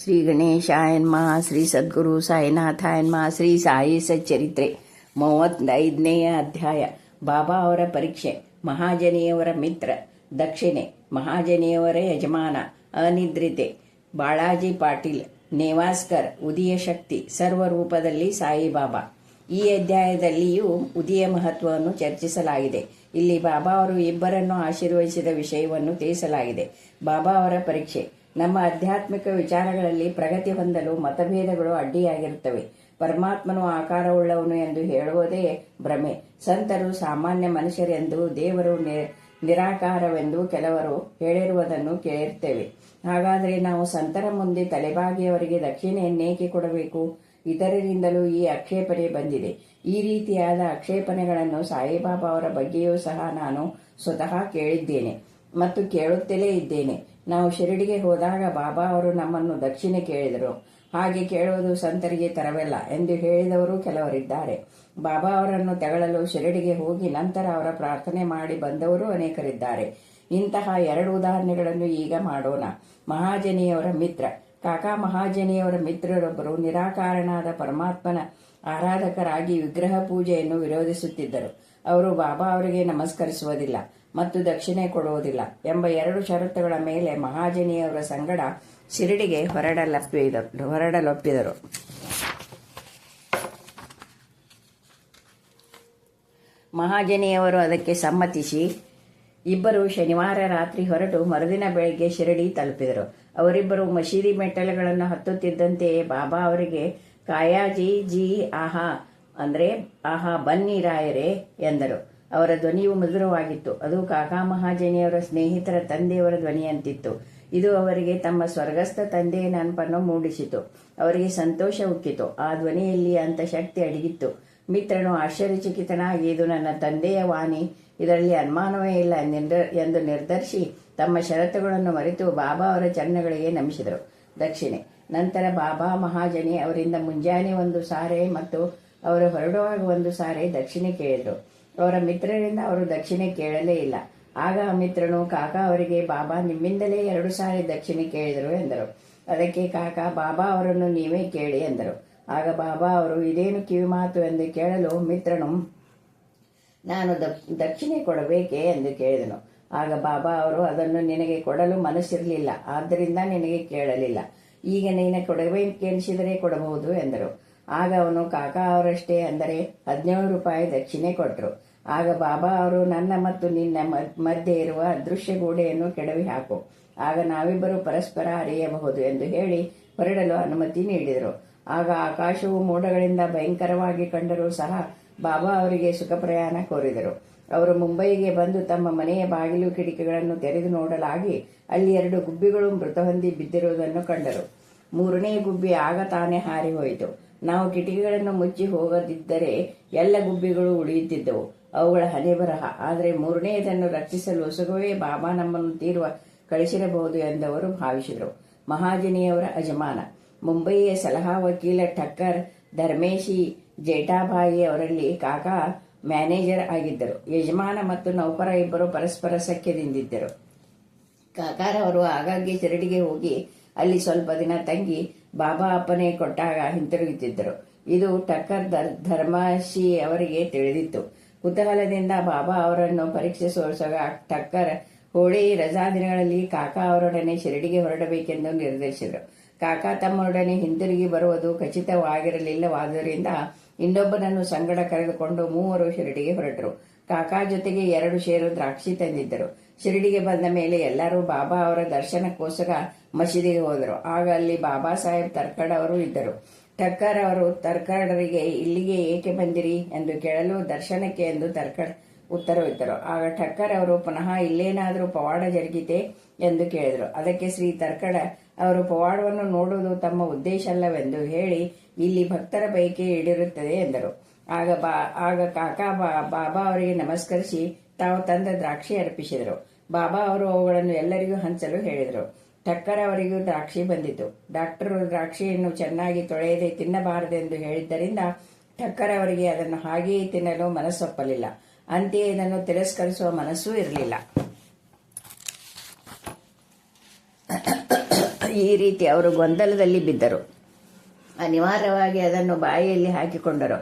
ಶ್ರೀ ಗಣೇಶಾಯ ನಮಃ. ಶ್ರೀ ಸದ್ಗುರು ಸಾಯಿನಾಥಾಯ ನಮಃ. ಶ್ರೀ ಸಾಯಿ ಸಚ್ಚರಿತ್ರೆ 35ನೇ ಅಧ್ಯಾಯ. ಬಾಬಾ ಅವರ ಪರೀಕ್ಷೆ. ಮಹಾಜನಿಯವರ ಮಿತ್ರ, ದಕ್ಷಿಣೆ, ಮಹಾಜನಿಯವರ ಯಜಮಾನ, ಅನಿದ್ರಿತೆ, ಬಾಳಾಜಿ ಪಾಟೀಲ್, ನೇವಾಸ್ಕರ್, ಉದಿಯ ಶಕ್ತಿ, ಸರ್ವರೂಪದಲ್ಲಿ ಸಾಯಿಬಾಬಾ. ಈ ಅಧ್ಯಾಯದಲ್ಲಿಯೂ ಉದಿಯ ಮಹತ್ವವನ್ನು ಚರ್ಚಿಸಲಾಗಿದೆ. ಇಲ್ಲಿ ಬಾಬಾ ಅವರು ಇಬ್ಬರನ್ನು ಆಶೀರ್ವದಿಸಿದ ವಿಷಯವನ್ನು ತಿಳಿಸಲಾಗಿದೆ. ಬಾಬಾ ಅವರ ಪರೀಕ್ಷೆ. ನಮ್ಮ ಆಧ್ಯಾತ್ಮಿಕ ವಿಚಾರಗಳಲ್ಲಿ ಪ್ರಗತಿ ಹೊಂದಲು ಮತಭೇದಗಳು ಅಡ್ಡಿಯಾಗಿರುತ್ತವೆ. ಪರಮಾತ್ಮನು ಆಕಾರವುಳ್ಳವನು ಎಂದು ಹೇಳುವುದೇ ಭ್ರಮೆ. ಸಂತರು ಸಾಮಾನ್ಯ ಮನುಷ್ಯರೆಂದು, ದೇವರು ನಿರಾಕಾರವೆಂದು ಕೆಲವರು ಹೇಳಿರುವುದನ್ನು ಕೇಳಿರ್ತೇವೆ. ಹಾಗಾದರೆ ನಾವು ಸಂತರ ಮುಂದೆ ತಲೆಬಾಗಿಯವರಿಗೆ ದಕ್ಷಿಣೆಯನ್ನೇಕೆ ಕೊಡಬೇಕು? ಇತರರಿಂದಲೂ ಈ ಆಕ್ಷೇಪಣೆ ಬಂದಿದೆ. ಈ ರೀತಿಯಾದ ಆಕ್ಷೇಪಣೆಗಳನ್ನು ಸಾಯಿಬಾಬಾ ಅವರ ಬಗ್ಗೆಯೂ ಸಹ ನಾನು ಸ್ವತಃ ಕೇಳಿದ್ದೇನೆ ಮತ್ತು ಕೇಳುತ್ತಲೇ ಇದ್ದೇನೆ. ನಾವು ಶಿರಡಿಗೆ ಹೋದಾಗ ಬಾಬಾ ಅವರು ನಮ್ಮನ್ನು ದಕ್ಷಿಣೆ ಕೇಳಿದರು. ಹಾಗೆ ಕೇಳುವುದು ಸಂತರಿಗೆ ತರವಲ್ಲ ಎಂದು ಹೇಳಿದವರು ಕೆಲವರಿದ್ದಾರೆ. ಬಾಬಾ ಅವರನ್ನು ತೆಗಳಲು ಶಿರಡಿಗೆ ಹೋಗಿ ನಂತರ ಅವರ ಪ್ರಾರ್ಥನೆ ಮಾಡಿ ಬಂದವರು ಅನೇಕರಿದ್ದಾರೆ. ಇಂತಹ 2 ಉದಾಹರಣೆಗಳನ್ನು ಈಗ ಮಾಡೋಣ. ಮಹಾಜನಿಯವರ ಮಿತ್ರ. ಕಾಕಾ ಮಹಾಜನಿಯವರ ಮಿತ್ರರೊಬ್ಬರು ನಿರಾಕಾರನಾದ ಪರಮಾತ್ಮನ ಆರಾಧಕರಾಗಿ ವಿಗ್ರಹ ಪೂಜೆಯನ್ನು ವಿರೋಧಿಸುತ್ತಿದ್ದರು. ಅವರು ಬಾಬಾ ಅವರಿಗೆ ನಮಸ್ಕರಿಸುವುದಿಲ್ಲ ಮತ್ತು ದಕ್ಷಿಣೆ ಕೊಡುವುದಿಲ್ಲ ಎಂಬ 2 ಷರತ್ತುಗಳ ಮೇಲೆ ಮಹಾಜನಿಯವರ ಸಂಗಡ ಶಿರಡಿಗೆ ಹೊರಡಲೊಪ್ಪಿದರು. ಮಹಾಜನಿಯವರು ಅದಕ್ಕೆ ಸಮ್ಮತಿಸಿ ಇಬ್ಬರು ಶನಿವಾರ ರಾತ್ರಿ ಹೊರಟು ಮರುದಿನ ಬೆಳಗ್ಗೆ ಶಿರಡಿ ತಲುಪಿದರು. ಅವರಿಬ್ಬರು ಮಸೀದಿ ಮೆಟ್ಟಲುಗಳನ್ನು ಹತ್ತುತ್ತಿದ್ದಂತೆಯೇ ಬಾಬಾ ಅವರಿಗೆ ಕಾಯಾಜಿ ಜಿ ಆಹಾ ಅಂದರೆ ಆಹಾ ಬನ್ನಿ ರಾಯರೇ ಎಂದರು. ಅವರ ಧ್ವನಿಯು ಮಧುರವಾಗಿತ್ತು. ಅದು ಕಾಕಾ ಮಹಾಜನಿಯವರ ಸ್ನೇಹಿತರ ತಂದೆಯವರ ಧ್ವನಿಯಂತಿತ್ತು. ಇದು ಅವರಿಗೆ ತಮ್ಮ ಸ್ವರ್ಗಸ್ಥ ತಂದೆಯ ನೆನಪನ್ನು ಮೂಡಿಸಿತು. ಅವರಿಗೆ ಸಂತೋಷ ಉಕ್ಕಿತು. ಆ ಧ್ವನಿಯಲ್ಲಿ ಅಂತ ಶಕ್ತಿ ಅಡಗಿತ್ತು. ಮಿತ್ರನು ಆಶ್ಚರ್ಯಚಕಿತನಾಗಿ, ಇದು ನನ್ನ ತಂದೆಯ ವಾಣಿ, ಇದರಲ್ಲಿ ಅನುಮಾನವೇ ಇಲ್ಲ ಎಂದು ನಿರ್ಧರಿಸಿ ತಮ್ಮ ಷರತ್ತುಗಳನ್ನು ಮರೆತು ಬಾಬಾ ಅವರ ಚರಣಗಳಿಗೆ ನಮಿಸಿದರು. ದಕ್ಷಿಣೆ. ನಂತರ ಬಾಬಾ ಮಹಾಜನಿ ಅವರಿಂದ ಮುಂಜಾನೆ 1 ಸಾರೆ ಮತ್ತು ಅವರು ಹೊರಡುವಾಗ 1 ಸಾರೆ ದಕ್ಷಿಣೆ ಕೇಳಿದರು. ಅವರ ಮಿತ್ರರಿಂದ ಅವರು ದಕ್ಷಿಣೆ ಕೇಳಲೇ ಇಲ್ಲ. ಆಗ ಆ ಮಿತ್ರನು ಕಾಕಾ ಅವರಿಗೆ, ಬಾಬಾ ನಿಮ್ಮಿಂದಲೇ 2 ಸಾರಿ ದಕ್ಷಿಣೆ ಕೇಳಿದರು ಎಂದರು. ಅದಕ್ಕೆ ಕಾಕಾ, ಬಾಬಾ ಅವರನ್ನು ನೀವೇ ಕೇಳಿ ಎಂದರು. ಆಗ ಬಾಬಾ ಅವರು, ಇದೇನು ಕಿವಿಮಾತು ಎಂದು ಕೇಳಲು ಮಿತ್ರನು, ನಾನು ದಕ್ಷಿಣೆ ಕೊಡಬೇಕೇ ಎಂದು ಕೇಳಿದನು. ಆಗ ಬಾಬಾ ಅವರು, ಅದನ್ನು ನಿನಗೆ ಕೊಡಲು ಮನಸ್ಸಿರಲಿಲ್ಲ, ಆದ್ದರಿಂದ ನಿನಗೆ ಕೇಳಲಿಲ್ಲ. ಈಗ ನೀನು ಕೊಡಬೇಕೆನಿಸಿದರೆ ಕೊಡಬಹುದು ಎಂದರು. ಆಗ ಅವನು ಕಾಕಾ ಅವರಷ್ಟೇ, ಅಂದರೆ 17 ರೂಪಾಯಿ ದಕ್ಷಿಣೆ ಕೊಟ್ಟರು. ಆಗ ಬಾಬಾ ಅವರು, ನನ್ನ ಮತ್ತು ನಿನ್ನ ಮಧ್ಯೆ ಇರುವ ಅದೃಶ್ಯ ಗೋಡೆಯನ್ನು ಕೆಡವಿ ಹಾಕು, ಆಗ ನಾವಿಬ್ಬರು ಪರಸ್ಪರ ಅರಿಯಬಹುದು ಎಂದು ಹೇಳಿ ಹೊರಡಲು ಅನುಮತಿ ನೀಡಿದರು. ಆಗ ಆಕಾಶವು ಮೋಡಗಳಿಂದ ಭಯಂಕರವಾಗಿ ಕಂಡರೂ ಸಹ ಬಾಬಾ ಅವರಿಗೆ ಸುಖ ಪ್ರಯಾಣ ಕೋರಿದರು. ಅವರು ಮುಂಬಯಿಗೆ ಬಂದು ತಮ್ಮ ಮನೆಯ ಬಾಗಿಲು ಕಿಟಕಿಗಳನ್ನು ತೆರೆದು ನೋಡಲಾಗಿ ಅಲ್ಲಿ 2 ಗುಬ್ಬಿಗಳು ಮೃತ ಹೊಂದಿ ಬಿದ್ದಿರುವುದನ್ನು ಕಂಡರು. 3ನೇ ಗುಬ್ಬಿ ಆಗ ತಾನೇ ಹಾರಿ ಹೋಯಿತು. ನಾವು ಕಿಟಕಿಗಳನ್ನು ಮುಚ್ಚಿ ಹೋಗದಿದ್ದರೆ ಎಲ್ಲ ಗುಬ್ಬಿಗಳು ಉಳಿಯುತ್ತಿದ್ದವು. ಅವುಗಳ ಹಣೆ ಬರಹ. ಆದರೆ 3ನೇದನ್ನು ರಕ್ಷಿಸಲು ಸುಖವೇ ಬಾಬಾ ನಮ್ಮನ್ನು ಕಳಿಸಿರಬಹುದು ಎಂದವರು ಭಾವಿಸಿದರು. ಮಹಾಜನಿಯವರ ಯಜಮಾನ. ಮುಂಬಯಿಯ ಸಲಹಾ ವಕೀಲ ಠಕ್ಕರ್ ಧರ್ಮೇಶಿ ಜೇಠಾಬಾಯಿ ಅವರಲ್ಲಿ ಕಾಕಾ ಮ್ಯಾನೇಜರ್ ಆಗಿದ್ದರು. ಯಜಮಾನ ಮತ್ತು ನೌಕರ ಇಬ್ಬರು ಪರಸ್ಪರ ಸಖ್ಯದಿಂದಿದ್ದರು. ಕಾಕಾರವರು ಆಗಾಗ್ಗೆ ಶಿರಡಿಗೆ ಹೋಗಿ ಅಲ್ಲಿ ಸ್ವಲ್ಪ ದಿನ ತಂಗಿ ಬಾಬಾ ಅಪ್ಪನೆ ಕೊಟ್ಟಾಗ ಹಿಂತಿರುಗುತ್ತಿದ್ದರು. ಇದು ಠಕ್ಕರ್ ಧರ್ಮೇಶಿ ಅವರಿಗೆ ತಿಳಿದಿತ್ತು. ಕುತೂಹಲದಿಂದ ಬಾಬಾ ಅವರನ್ನು ಪರೀಕ್ಷಿಸುವ ಠಕ್ಕರ್ ಹೋಳಿ ರಜಾ ದಿನಗಳಲ್ಲಿ ಕಾಕಾ ಅವರೊಡನೆ ಶಿರಡಿಗೆ ಹೊರಡಬೇಕೆಂದು ನಿರ್ಧರಿಸಿದರು. ಕಾಕಾ ತಮ್ಮೊಡನೆ ಹಿಂತಿರುಗಿ ಬರುವುದು ಖಚಿತವಾಗಿರಲಿಲ್ಲವಾದ್ದರಿಂದ ಇನ್ನೊಬ್ಬನನ್ನು ಸಂಗಡ ಕರೆದುಕೊಂಡು 3 ಶಿರಡಿಗೆ ಹೊರಟರು. ಕಾಕಾ ಜೊತೆಗೆ 2 ಸೇರು ದ್ರಾಕ್ಷಿ ತಂದಿದ್ದರು. ಶಿರಡಿಗೆ ಬಂದ ಮೇಲೆ ಎಲ್ಲರೂ ಬಾಬಾ ಅವರ ದರ್ಶನಕ್ಕೋಸ್ಕರ ಮಸೀದಿಗೆ ಹೋದರು. ಆಗ ಅಲ್ಲಿ ಬಾಬಾ ಸಾಹೇಬ್ ತರ್ಕಡ್ ಅವರು ಇದ್ದರು. ಠಕ್ಕರ್ ಅವರು ತರ್ಕಡರಿಗೆ, ಇಲ್ಲಿಗೆ ಏಕೆ ಬಂದಿರಿ ಎಂದು ಕೇಳಲು, ದರ್ಶನಕ್ಕೆ ಎಂದು ತರ್ಕಡ್ ಉತ್ತರವಿತ್ತರು. ಆಗ ಠಕ್ಕರ್ ಅವರು ಪುನಃ ಇಲ್ಲೇನಾದರೂ ಪವಾಡ ಜರುಗಿದೆ ಎಂದು ಕೇಳಿದರು. ಅದಕ್ಕೆ ಶ್ರೀ ತರ್ಕಡ ಅವರು, ಪವಾಡವನ್ನು ನೋಡುವುದು ತಮ್ಮ ಉದ್ದೇಶ ಅಲ್ಲವೆಂದು ಹೇಳಿ ಇಲ್ಲಿ ಭಕ್ತರ ಬಯಕೆ ಈಡೇರುತ್ತದೆ ಎಂದರು. ಆಗ ಕಾಕಾ ಬಾಬಾ ಅವರಿಗೆ ನಮಸ್ಕರಿಸಿ ತಾವು ತಂದ ದ್ರಾಕ್ಷಿ ಅರ್ಪಿಸಿದರು. ಬಾಬಾ ಅವರು ಅವುಗಳನ್ನು ಎಲ್ಲರಿಗೂ ಹಂಚಲು ಹೇಳಿದರು. ಠಕ್ಕರ್ ಅವರಿಗೂ ದ್ರಾಕ್ಷಿ ಬಂದಿತು. ಡಾಕ್ಟರು ದ್ರಾಕ್ಷಿಯನ್ನು ಚೆನ್ನಾಗಿ ತೊಳೆಯದೆ ತಿನ್ನಬಾರದೆಂದು ಹೇಳಿದ್ದರಿಂದ ಠಕ್ಕರ್ ಅವರಿಗೆ ಅದನ್ನು ಹಾಗೆಯೇ ತಿನ್ನಲು ಮನಸ್ಸೊಪ್ಪಲಿಲ್ಲ. ಅಂತೆಯೇ ಇದನ್ನು ತಿರಸ್ಕರಿಸುವ ಮನಸ್ಸೂ ಇರಲಿಲ್ಲ. ಈ ರೀತಿ ಅವರು ಗೊಂದಲದಲ್ಲಿ ಬಿದ್ದರು. ಅನಿವಾರ್ಯವಾಗಿ ಅದನ್ನು ಬಾಯಿಯಲ್ಲಿ ಹಾಕಿಕೊಂಡರು.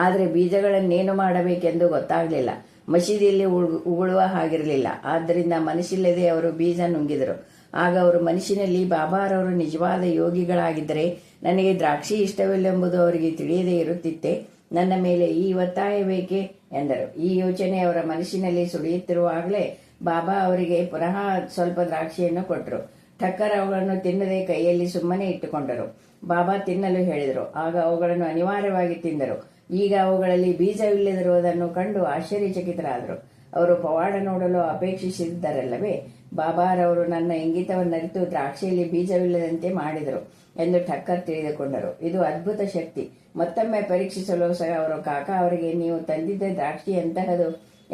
ಆದರೆ ಬೀಜಗಳನ್ನೇನು ಮಾಡಬೇಕೆಂದು ಗೊತ್ತಾಗಲಿಲ್ಲ. ಮಸೀದಿಯಲ್ಲಿ ಉಗುಳುವ ಹಾಗಿರಲಿಲ್ಲ. ಆದ್ದರಿಂದ ಮನಸ್ಸಿಲ್ಲದೆ ಅವರು ಬೀಜ ನುಂಗಿದರು. ಆಗ ಅವರು ಮನಸ್ಸಿನಲ್ಲಿ, ಬಾಬಾರವರು ನಿಜವಾದ ಯೋಗಿಗಳಾಗಿದ್ದರೆ ನನಗೆ ದ್ರಾಕ್ಷಿ ಇಷ್ಟವಿಲ್ಲೆಂಬುದು ಅವರಿಗೆ ತಿಳಿಯದೇ ಇರುತ್ತಿತ್ತೆ. ನನ್ನ ಮೇಲೆ ಈ ಒತ್ತಾಯ ಬೇಕೆ ಎಂದರು. ಈ ಯೋಚನೆ ಅವರ ಮನಸ್ಸಿನಲ್ಲಿ ಸುಳಿಯುತ್ತಿರುವಾಗಲೇ ಬಾಬಾ ಅವರಿಗೆ ಪುನಃ ಸ್ವಲ್ಪ ದ್ರಾಕ್ಷಿಯನ್ನು ಕೊಟ್ಟರು. ಠಕ್ಕರ್ ಅವುಗಳನ್ನು ತಿನ್ನದೆ ಕೈಯಲ್ಲಿ ಸುಮ್ಮನೆ ಇಟ್ಟುಕೊಂಡರು. ಬಾಬಾ ತಿನ್ನಲು ಹೇಳಿದರು. ಆಗ ಅವುಗಳನ್ನು ಅನಿವಾರ್ಯವಾಗಿ ತಿಂದರು. ಈಗ ಅವುಗಳಲ್ಲಿ ಬೀಜವಿಲ್ಲದಿರುವುದನ್ನು ಕಂಡು ಆಶ್ಚರ್ಯಚಕಿತರಾದರು. ಅವರು ಪವಾಡ ನೋಡಲು ಅಪೇಕ್ಷಿಸಿದ್ದರಲ್ಲವೇ? ಬಾಬಾರವರು ನನ್ನ ಇಂಗಿತವನ್ನರಿತು ದ್ರಾಕ್ಷಿಯಲ್ಲಿ ಬೀಜವಿಲ್ಲದಂತೆ ಮಾಡಿದರು ಎಂದು ಠಕ್ಕರ್ ತಿಳಿದುಕೊಂಡರು. ಇದು ಅದ್ಭುತ ಶಕ್ತಿ. ಮತ್ತೊಮ್ಮೆ ಪರೀಕ್ಷಿಸಲು ಸಹ ಅವರು ಕಾಕಾ ಅವರಿಗೆ, ನೀವು ತಂದಿದ್ದ ದ್ರಾಕ್ಷಿ ಎಂತಹದು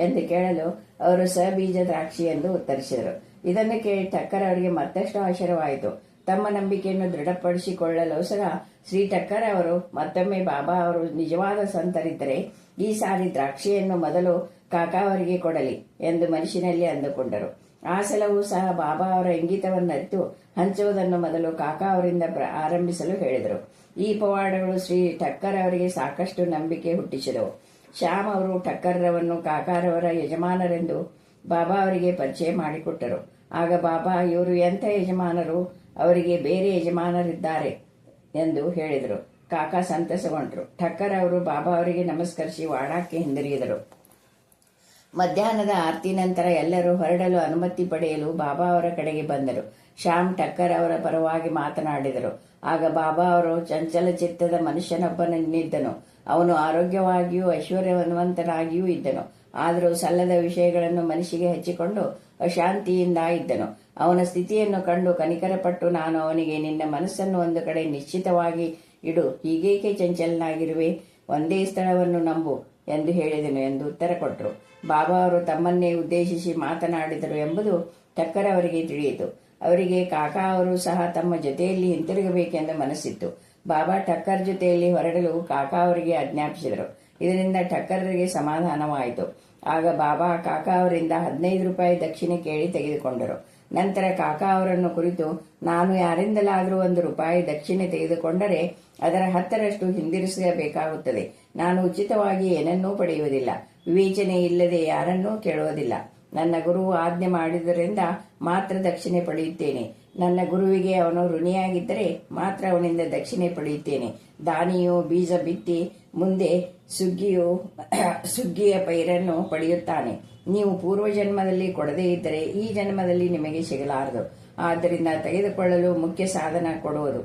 ಎಂದು ಕೇಳಲು ಅವರು ಬೀಜ ದ್ರಾಕ್ಷಿ ಎಂದು ಉತ್ತರಿಸಿದರು. ಇದನ್ನು ಕೇಳಿ ಠಕ್ಕರ್ ಅವರಿಗೆ ಮತ್ತಷ್ಟು ಆಶ್ಚರ್ಯವಾಯಿತು. ತಮ್ಮ ನಂಬಿಕೆಯನ್ನು ದೃಢಪಡಿಸಿಕೊಳ್ಳಲು ಸಹ ಶ್ರೀ ಠಕ್ಕರ್ ಅವರು ಮತ್ತೊಮ್ಮೆ ಬಾಬಾ ಅವರು ನಿಜವಾದ ಸಂತರಿದ್ದರೆ ಈ ಸಾರಿ ದ್ರಾಕ್ಷಿಯನ್ನು ಮೊದಲು ಕಾಕಾ ಅವರಿಗೆ ಕೊಡಲಿ ಎಂದು ಮನಸ್ಸಿನಲ್ಲಿ ಅಂದುಕೊಂಡರು. ಆ ಸಲವೂ ಸಹ ಬಾಬಾ ಅವರ ಇಂಗಿತವನ್ನರಿತು ಹಂಚುವುದನ್ನು ಮೊದಲು ಕಾಕಾ ಅವರಿಂದ ಆರಂಭಿಸಲು ಹೇಳಿದರು. ಈ ಪವಾಡಗಳು ಶ್ರೀ ಠಕ್ಕರ್ ಅವರಿಗೆ ಸಾಕಷ್ಟು ನಂಬಿಕೆ ಹುಟ್ಟಿಸಿದವು. ಶ್ಯಾಮ್ ಅವರು ಠಕ್ಕರ್ರವನ್ನು ಕಾಕಾರವರ ಯಜಮಾನರೆಂದು ಬಾಬಾ ಅವರಿಗೆ ಪರಿಚಯ ಮಾಡಿಕೊಟ್ಟರು. ಆಗ ಬಾಬಾ, ಇವರು ಎಂಥ ಯಜಮಾನರು, ಅವರಿಗೆ ಬೇರೆ ಯಜಮಾನರಿದ್ದಾರೆ ಎಂದು ಹೇಳಿದರು. ಕಾಕಾ ಸಂತಸಗೊಂಡರು. ಠಕ್ಕರ್ ಅವರು ಬಾಬಾ ಅವರಿಗೆ ನಮಸ್ಕರಿಸಿ ವಾಡಾಕ್ಕೆ ಹಿಂದಿರುಗಿದರು. ಮಧ್ಯಾಹ್ನದ ಆರತಿ ನಂತರ ಎಲ್ಲರೂ ಹೊರಡಲು ಅನುಮತಿ ಪಡೆಯಲು ಬಾಬಾ ಅವರ ಕಡೆಗೆ ಬಂದರು. ಶ್ಯಾಮ್ ಠಕ್ಕರ್ ಅವರ ಪರವಾಗಿ ಮಾತನಾಡಿದರು. ಆಗ ಬಾಬಾ ಅವರು, ಚಂಚಲ ಚಿತ್ತದ ಮನುಷ್ಯನೊಬ್ಬನಿದ್ದನು. ಅವನು ಆರೋಗ್ಯವಾಗಿಯೂ ಐಶ್ವರ್ಯವಂತನಾಗಿಯೂ ಇದ್ದನು. ಆದರೂ ಸಲ್ಲದ ವಿಷಯಗಳನ್ನು ಮನಸ್ಸಿಗೆ ಹಚ್ಚಿಕೊಂಡು ಅಶಾಂತಿಯಿಂದ ಇದ್ದನು. ಅವನ ಸ್ಥಿತಿಯನ್ನು ಕಂಡು ಕನಿಕರಪಟ್ಟು, ನಾನು ಅವನಿಗೆ, ನಿನ್ನ ಮನಸ್ಸನ್ನು ಒಂದು ಕಡೆ ನಿಶ್ಚಿತವಾಗಿ ಇಡು, ಹೀಗೇಕೆ ಚಂಚಲನಾಗಿರುವೆ, ಒಂದೇ ಸ್ಥಳವನ್ನು ನಂಬು ಎಂದು ಹೇಳಿದನು ಎಂದು ಉತ್ತರ ಕೊಟ್ಟರು. ಬಾಬಾ ಅವರು ತಮ್ಮನ್ನೇ ಉದ್ದೇಶಿಸಿ ಮಾತನಾಡಿದರು ಎಂಬುದು ಠಕ್ಕರ್ ಅವರಿಗೆ ತಿಳಿಯಿತು. ಅವರಿಗೆ ಕಾಕಾ ಅವರು ಸಹ ತಮ್ಮ ಜೊತೆಯಲ್ಲಿ ಹಿಂತಿರುಗಬೇಕೆಂದು ಮನಸ್ಸಿತ್ತು. ಬಾಬಾ ಠಕ್ಕರ್ ಜೊತೆಯಲ್ಲಿ ಹೊರಡಲು ಕಾಕಾ ಅವರಿಗೆ ಆಜ್ಞಾಪಿಸಿದರು. ಇದರಿಂದ ಠಕ್ಕರ್ರಿಗೆ ಸಮಾಧಾನವಾಯಿತು. ಆಗ ಬಾಬಾ ಕಾಕಾ ಅವರಿಂದ 15 ರೂಪಾಯಿ ದಕ್ಷಿಣೆ ಕೇಳಿ ತೆಗೆದುಕೊಂಡರು. ನಂತರ ಕಾಕಾ ಅವರನ್ನು ಕುರಿತು, ನಾನು ಯಾರಿಂದಲಾದರೂ 1 ರೂಪಾಯಿ ದಕ್ಷಿಣೆ ತೆಗೆದುಕೊಂಡರೆ ಅದರ 10ರಷ್ಟು ಹಿಂದಿರಿಸಬೇಕಾಗುತ್ತದೆ. ನಾನು ಉಚಿತವಾಗಿ ಏನನ್ನೂ ಪಡೆಯುವುದಿಲ್ಲ, ವಿವೇಚನೆ ಇಲ್ಲದೆ ಯಾರನ್ನೂ ಕೇಳುವುದಿಲ್ಲ. ನನ್ನ ಗುರುವು ಆಜ್ಞೆ ಮಾಡಿದ್ದರಿಂದ ಮಾತ್ರ ದಕ್ಷಿಣೆ ಪಡೆಯುತ್ತೇನೆ. ನನ್ನ ಗುರುವಿಗೆ ಅವನು ಋಣಿಯಾಗಿದ್ದರೆ ಮಾತ್ರ ಅವನಿಂದ ದಕ್ಷಿಣೆ ಪಡೆಯುತ್ತೇನೆ. ದಾನಿಯು ಬೀಜ ಬಿತ್ತಿ ಮುಂದೆ ಸುಗ್ಗಿಯ ಪೈರನ್ನು ಪಡೆಯುತ್ತಾನೆ. ನೀವು ಪೂರ್ವ ಜನ್ಮದಲ್ಲಿ ಕೊಡದೇ ಇದ್ದರೆ ಈ ಜನ್ಮದಲ್ಲಿ ನಿಮಗೆ ಸಿಗಲಾರದು. ಆದ್ದರಿಂದ ತೆಗೆದುಕೊಳ್ಳಲು ಮುಖ್ಯ ಸಾಧನ ಕೊಡುವುದು.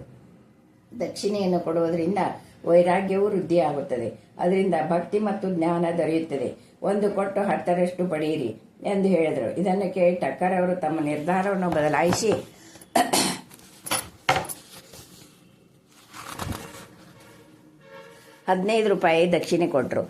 ದಕ್ಷಿಣೆಯನ್ನು ಕೊಡುವುದರಿಂದ ವೈರಾಗ್ಯವು ವೃದ್ಧಿಯಾಗುತ್ತದೆ. ಅದರಿಂದ ಭಕ್ತಿ ಮತ್ತು ಜ್ಞಾನ ದೊರೆಯುತ್ತದೆ. 1 ಕೊಟ್ಟು 10ರಷ್ಟು ಪಡೆಯಿರಿ ಎಂದು ಹೇಳಿದರು. ಇದನ್ನು ಕೇಳಿ ಠಕ್ಕರ್ ಅವರು ತಮ್ಮ ನಿರ್ಧಾರವನ್ನು ಬದಲಾಯಿಸಿ 15 ರೂಪಾಯಿ ದಕ್ಷಿಣೆ ಕೊಟ್ಟರು.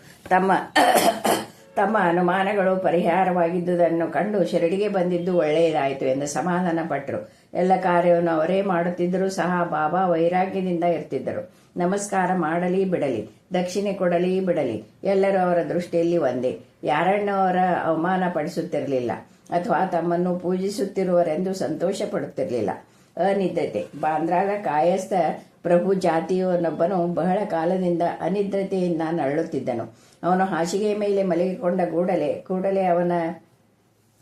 ತಮ್ಮ ಅನುಮಾನಗಳು ಪರಿಹಾರವಾಗಿದ್ದುದನ್ನು ಕಂಡು ಶಿರಡಿಗೆ ಬಂದಿದ್ದು ಒಳ್ಳೆಯದಾಯಿತು ಎಂದು ಸಮಾಧಾನ ಪಟ್ಟರು. ಎಲ್ಲ ಕಾರ್ಯವನ್ನು ಅವರೇ ಮಾಡುತ್ತಿದ್ದರೂ ಸಹ ಬಾಬಾ ವೈರಾಗ್ಯದಿಂದ ಇರ್ತಿದ್ದರು. ನಮಸ್ಕಾರ ಮಾಡಲಿ ಬಿಡಲಿ, ದಕ್ಷಿಣೆ ಕೊಡಲಿ ಬಿಡಲಿ, ಎಲ್ಲರೂ ಅವರ ದೃಷ್ಟಿಯಲ್ಲಿ ಒಂದೇ. ಯಾರನ್ನೂ ಅವರ ಅವಮಾನ ಪಡಿಸುತ್ತಿರಲಿಲ್ಲ ಅಥವಾ ತಮ್ಮನ್ನು ಪೂಜಿಸುತ್ತಿರುವರೆಂದು ಸಂತೋಷ ಪಡುತ್ತಿರಲಿಲ್ಲ. ಅನಿದ್ರತೆ. ಬಾಂದ್ರಾದ ಕಾಯಸ್ಥ ಪ್ರಭು ಜಾತಿಯವನೊಬ್ಬನು ಬಹಳ ಕಾಲದಿಂದ ಅನಿದ್ರತೆಯಿಂದ ನರಳುತ್ತಿದ್ದನು. ಅವನು ಹಾಸಿಗೆಯ ಮೇಲೆ ಮಲಗಿಕೊಂಡ ಕೂಡಲೇ ಅವನ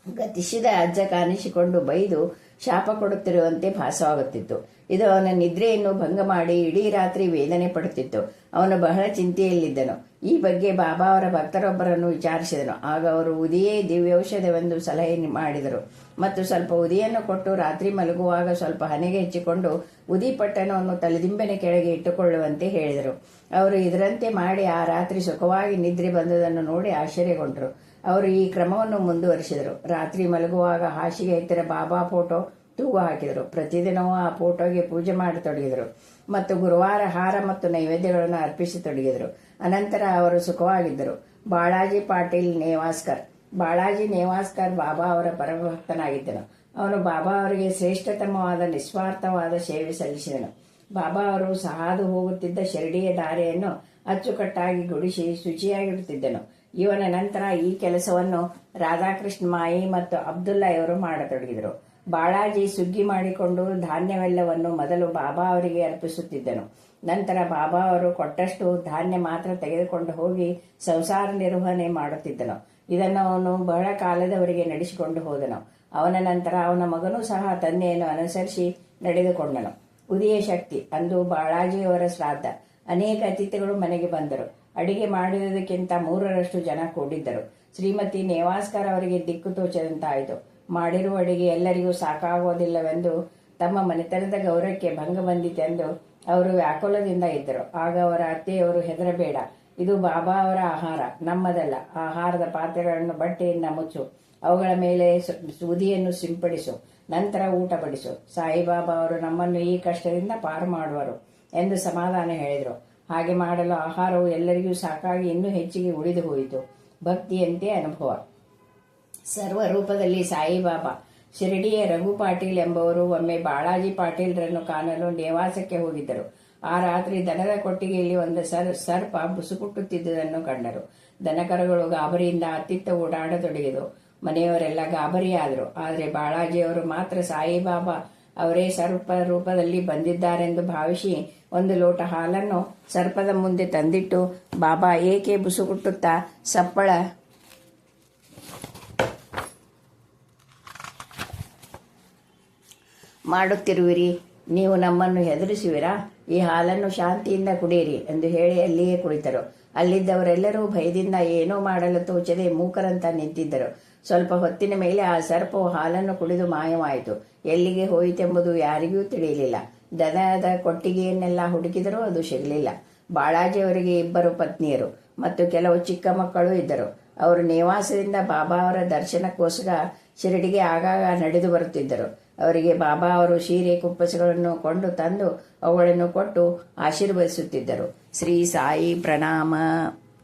ಗತಿಸಿದ ಅಜ್ಜ ಕಾಣಿಸಿಕೊಂಡು ಬೈದು ಶಾಪ ಕೊಡುತ್ತಿರುವಂತೆ ಭಾಸವಾಗುತ್ತಿತ್ತು. ಇದು ಅವನ ನಿದ್ರೆಯನ್ನು ಭಂಗ ಮಾಡಿ ಇಡೀ ರಾತ್ರಿ ವೇದನೆ ಪಡುತ್ತಿತ್ತು. ಅವನು ಬಹಳ ಚಿಂತೆಯಲ್ಲಿದ್ದನು. ಈ ಬಗ್ಗೆ ಬಾಬಾ ಅವರ ಭಕ್ತರೊಬ್ಬರನ್ನು ವಿಚಾರಿಸಿದನು. ಆಗ ಅವರು ಉದಿಯೇ ದಿವ್ಯೌಷಧವೆಂದು ಸಲಹೆ ಮಾಡಿದರು ಮತ್ತು ಸ್ವಲ್ಪ ಉದಿಯನ್ನು ಕೊಟ್ಟು ರಾತ್ರಿ ಮಲಗುವಾಗ ಸ್ವಲ್ಪ ಹಣೆಗೆ ಹೆಚ್ಚಿಕೊಂಡು ಉದಿ ಪಟ್ಟಣವನ್ನು ತಲೆದಿಂಬಿನ ಕೆಳಗೆ ಇಟ್ಟುಕೊಳ್ಳುವಂತೆ ಹೇಳಿದರು. ಅವರು ಇದರಂತೆ ಮಾಡಿ ಆ ರಾತ್ರಿ ಸುಖವಾಗಿ ನಿದ್ರೆ ಬಂದುದನ್ನು ನೋಡಿ ಆಶ್ಚರ್ಯಗೊಂಡರು. ಅವರು ಈ ಕ್ರಮವನ್ನು ಮುಂದುವರಿಸಿದರು. ರಾತ್ರಿ ಮಲಗುವಾಗ ಹಾಸಿಗೆ ಹತ್ತಿರ ಬಾಬಾ ಫೋಟೋ ತೂಗು ಹಾಕಿದರು. ಪ್ರತಿದಿನವೂ ಆ ಫೋಟೋಗೆ ಪೂಜೆ ಮಾಡತೊಡಗಿದರು ಮತ್ತು ಗುರುವಾರ ಹಾರ ಮತ್ತು ನೈವೇದ್ಯಗಳನ್ನು ಅರ್ಪಿಸತೊಡಗಿದರು. ಅನಂತರ ಅವರು ಸುಖವಾಗಿದ್ದರು. ಬಾಳಾಜಿ ಪಾಟೀಲ್ ನೇವಾಸ್ಕರ್. ಬಾಳಾಜಿ ನೇವಾಸ್ಕರ್ ಬಾಬಾ ಅವರ ಪರಮಭಕ್ತನಾಗಿದ್ದನು. ಅವನು ಬಾಬಾ ಅವರಿಗೆ ಶ್ರೇಷ್ಠತಮವಾದ ನಿಸ್ವಾರ್ಥವಾದ ಸೇವೆ ಸಲ್ಲಿಸಿದನು. ಬಾಬಾ ಅವರು ಹಾದು ಹೋಗುತ್ತಿದ್ದ ಶಿರಡಿಯ ದಾರಿಯನ್ನು ಅಚ್ಚುಕಟ್ಟಾಗಿ ಗುಡಿಸಿ ಶುಚಿಯಾಗಿಡುತ್ತಿದ್ದನು. ಇವನ ನಂತರ ಈ ಕೆಲಸವನ್ನು ರಾಧಾಕೃಷ್ಣ ಮಾಯಿ ಮತ್ತು ಅಬ್ದುಲ್ಲಾ ಇವರು ಮಾಡತೊಡಗಿದರು. ಬಾಳಾಜಿ ಸುಗ್ಗಿ ಮಾಡಿಕೊಂಡು ಧಾನ್ಯವೆಲ್ಲವನ್ನು ಮೊದಲು ಬಾಬಾ ಅವರಿಗೆ ಅರ್ಪಿಸುತ್ತಿದ್ದನು. ನಂತರ ಬಾಬಾ ಅವರು ಕೊಟ್ಟಷ್ಟು ಧಾನ್ಯ ಮಾತ್ರ ತೆಗೆದುಕೊಂಡು ಹೋಗಿ ಸಂಸಾರ ನಿರ್ವಹಣೆ ಮಾಡುತ್ತಿದ್ದನು. ಇದನ್ನು ಅವನು ಬಹಳ ಕಾಲದವರೆಗೆ ನಡೆಸಿಕೊಂಡು ಹೋದನು. ಅವನ ನಂತರ ಅವನ ಮಗನೂ ಸಹ ತಂದೆಯನ್ನು ಅನುಸರಿಸಿ ನಡೆದುಕೊಂಡನು. ಉದಯ ಶಕ್ತಿ. ಅಂದು ಬಾಳಾಜಿಯವರ ಶ್ರಾದ್ದ. ಅನೇಕ ಅತಿಥಿಗಳು ಮನೆಗೆ ಬಂದರು. ಅಡಿಗೆ ಮಾಡಿರುವುದಕ್ಕಿಂತ 3ರಷ್ಟು ಜನ ಕೂಡಿದ್ದರು. ಶ್ರೀಮತಿ ನೇವಾಸ್ಕರ್ ಅವರಿಗೆ ದಿಕ್ಕು ತೋಚದಂತಾಯಿತು. ಮಾಡಿರುವ ಅಡಿಗೆ ಎಲ್ಲರಿಗೂ ಸಾಕಾಗುವುದಿಲ್ಲವೆಂದು, ತಮ್ಮ ಮನೆತನದ ಗೌರವಕ್ಕೆ ಭಂಗ ಬಂದಿತೆಂದು ಅವರು ವ್ಯಾಕುಲದಿಂದ ಇದ್ದರು. ಆಗ ಅವರ ಅತ್ತೆಯವರು, ಹೆದರಬೇಡ, ಇದು ಬಾಬಾ ಅವರ ಆಹಾರ, ನಮ್ಮದಲ್ಲ. ಆಹಾರದ ಪಾತ್ರೆಗಳನ್ನು ಬಟ್ಟೆಯಿಂದ ಮುಚ್ಚು, ಅವುಗಳ ಮೇಲೆ ಸೂದಿಯನ್ನು ಸಿಂಪಡಿಸು, ನಂತರ ಊಟ ಬಡಿಸು. ಸಾಯಿಬಾಬಾ ಅವರು ನಮ್ಮನ್ನು ಈ ಕಷ್ಟದಿಂದ ಪಾರು ಮಾಡುವರು ಎಂದು ಸಮಾಧಾನ ಹೇಳಿದರು. ಹಾಗೆ ಮಾಡಲು ಆಹಾರವು ಎಲ್ಲರಿಗೂ ಸಾಕಾಗಿ ಇನ್ನೂ ಹೆಚ್ಚಿಗೆ ಉಳಿದು ಹೋಯಿತು. ಭಕ್ತಿಯಂತೆ ಅನುಭವ. ಸರ್ವ ರೂಪದಲ್ಲಿ ಸಾಯಿಬಾಬಾ. ಶಿರಡಿಯ ರಘು ಪಾಟೀಲ್ ಎಂಬವರು ಒಮ್ಮೆ ಬಾಳಾಜಿ ಪಾಟೀಲ್ರನ್ನು ಕಾಣಲು ನೇವಾಸಕ್ಕೆ ಹೋಗಿದ್ದರು. ಆ ರಾತ್ರಿ ದನದ ಕೊಟ್ಟಿಗೆಯಲ್ಲಿ ಒಂದು ಸರ್ಪ ಬುಸುಕುಟ್ಟುತ್ತಿದ್ದುದನ್ನು ಕಂಡರು. ದನಕರುಗಳು ಗಾಬರಿಯಿಂದ ಅತ್ತಿತ್ತ ಓಡಾಡತೊಡಗಿದವು. ಮನೆಯವರೆಲ್ಲ ಗಾಬರಿಯಾದರು. ಆದರೆ ಬಾಳಾಜಿಯವರು ಮಾತ್ರ ಸಾಯಿಬಾಬಾ ಅವರೇ ಸರ್ಪ ರೂಪದಲ್ಲಿ ಬಂದಿದ್ದಾರೆಂದು ಭಾವಿಸಿ ಒಂದು ಲೋಟ ಹಾಲನ್ನು ಸರ್ಪದ ಮುಂದೆ ತಂದಿಟ್ಟು, ಬಾಬಾ, ಏಕೆ ಬುಸುಗುಟ್ಟುತ್ತಾ ಸಪ್ಪಳ ಮಾಡುತ್ತಿರುವಿರಿ? ನೀವು ನಮ್ಮನ್ನು ಹೆದರಿಸುವಿರಾ? ಈ ಹಾಲನ್ನು ಶಾಂತಿಯಿಂದ ಕುಡಿಯಿರಿ ಎಂದು ಹೇಳಿ ಅಲ್ಲಿಯೇ ಕುಳಿತರು. ಅಲ್ಲಿದ್ದವರೆಲ್ಲರೂ ಭಯದಿಂದ ಏನೋ ಮಾಡಲು ತೋಚದೆ ಮೂಕರಂತ ನಿಂತಿದ್ದರು. ಸ್ವಲ್ಪ ಹೊತ್ತಿನ ಮೇಲೆ ಆ ಸರ್ಪವು ಹಾಲನ್ನು ಕುಡಿದು ಮಾಯವಾಯಿತು. ಎಲ್ಲಿಗೆ ಹೋಯಿತೆಂಬುದು ಯಾರಿಗೂ ತಿಳಿಯಲಿಲ್ಲ. ದನದ ಕೊಟ್ಟಿಗೆಯನ್ನೆಲ್ಲ ಹುಡುಕಿದರೂ ಅದು ಸಿಗಲಿಲ್ಲ. ಬಾಳಾಜಿಯವರಿಗೆ 2 ಪತ್ನಿಯರು ಮತ್ತು ಕೆಲವು ಚಿಕ್ಕ ಮಕ್ಕಳು ಇದ್ದರು. ಅವರು ನೇವಾಸದಿಂದ ಬಾಬಾ ಅವರ ದರ್ಶನಕ್ಕೋಸ್ಕರ ಶಿರಡಿಗೆ ಆಗಾಗ ನಡೆದು ಬರುತ್ತಿದ್ದರು. ಅವರಿಗೆ ಬಾಬಾ ಅವರು ಸೀರೆ ಕುಪ್ಪಸಗಳನ್ನು ಕೊಂಡು ತಂದು ಅವುಗಳನ್ನು ಕೊಟ್ಟು ಆಶೀರ್ವದಿಸುತ್ತಿದ್ದರು. ಶ್ರೀ ಸಾಯಿ ಪ್ರಣಾಮ.